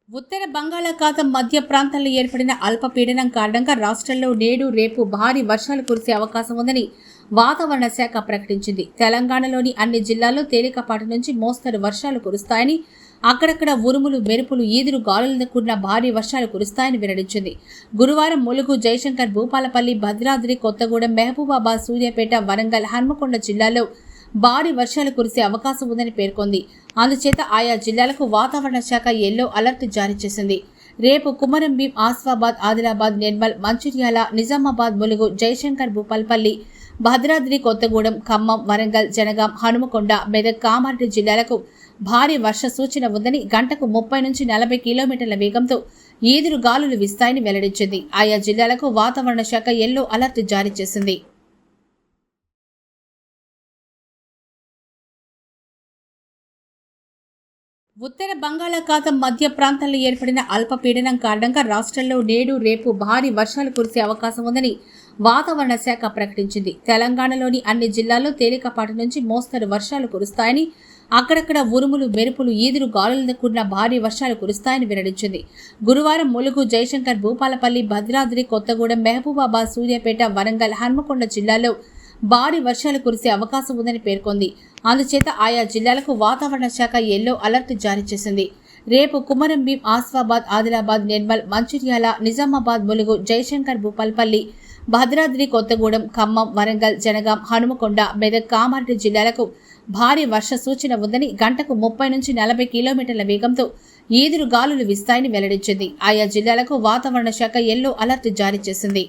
ఉత్తర బంగాళాఖాతం మధ్య ప్రాంతాల్లో ఏర్పడిన అల్పపీడనం కారణంగా రాష్ట్రంలో నేడు రేపు భారీ వర్షాలు కురిసే అవకాశం ఉందని వాతావరణ శాఖ ప్రకటించింది. తెలంగాణలోని అన్ని జిల్లాల్లో తేలికపాటి నుంచి మోస్తరు వర్షాలు కురుస్తాయని, అక్కడక్కడ ఉరుములు, మెరుపులు, ఈదురు గాలులతో కూడిన భారీ వర్షాలు కురుస్తాయని వెల్లడించింది. గురువారం ములుగు, జయశంకర్, భూపాలపల్లి, భద్రాద్రి కొత్తగూడెం, మహబూబాబాద్, సూర్యాపేట, వరంగల్, హన్మకొండ జిల్లాల్లో భారీ వర్షాలు కురిసే అవకాశం ఉందని పేర్కొంది. అందుచేత ఆయా జిల్లాలకు వాతావరణ శాఖ ఎల్లో అలర్ట్ జారీ చేసింది. రేపు కుమరంభీం, ఆసిఫాబాద్, ఆదిలాబాద్, నిర్మల్, మంచిర్యాల, నిజామాబాద్, ములుగు, జయశంకర్, భూపాలపల్లి, భద్రాద్రి కొత్తగూడెం, ఖమ్మం, వరంగల్, జనగాం, హనుమకొండ, మెదక్, కామారెడ్డి జిల్లాలకు భారీ వర్ష సూచన ఉందని, గంటకు 30 నుంచి 40 కిలోమీటర్ల వేగంతో ఈదురు గాలులు వీస్తాయని వెల్లడించింది. ఆయా జిల్లాలకు వాతావరణ శాఖ ఎల్లో అలర్ట్ జారీ చేసింది. ఉత్తర బంగాళాఖాతం మధ్య ప్రాంతాల్లో ఏర్పడిన అల్పపీడనం కారణంగా రాష్ట్రంలో నేడు రేపు భారీ వర్షాలు కురిసే అవకాశం ఉందని వాతావరణ శాఖ ప్రకటించింది. తెలంగాణలోని అన్ని జిల్లాల్లో తేలికపాటి నుంచి మోస్తరు వర్షాలు కురుస్తాయని, అక్కడక్కడ ఉరుములు, మెరుపులు, ఈదురు గాలులతో కూడిన భారీ వర్షాలు కురుస్తాయని వెల్లడించింది. గురువారం ములుగు, జయశంకర్, భూపాలపల్లి, భద్రాద్రి కొత్తగూడెం, మహబూబాబాద్, సూర్యాపేట, వరంగల్, హన్మకొండ జిల్లాల్లో భారీ వర్షాలు కురిసే అవకాశం ఉందని పేర్కొంది. అందుచేత ఆయా జిల్లాలకు వాతావరణ శాఖ ఎల్లో అలర్ట్ జారీ చేసింది. రేపు కుమరంభీం, ఆసిఫాబాద్, ఆదిలాబాద్, నిర్మల్, మంచిర్యాల, నిజామాబాద్, ములుగు, జయశంకర్, భూపాలపల్లి, భద్రాద్రి కొత్తగూడెం, ఖమ్మం, వరంగల్, జనగాం, హనుమకొండ, మెదక్, కామారెడ్డి జిల్లాలకు భారీ వర్ష సూచన ఉందని, గంటకు 30 నుంచి 40 కిలోమీటర్ల వేగంతో ఈదురు గాలులు వీస్తాయని వెల్లడించింది. ఆయా జిల్లాలకు వాతావరణ శాఖ ఎల్లో అలర్ట్ జారీ చేసింది.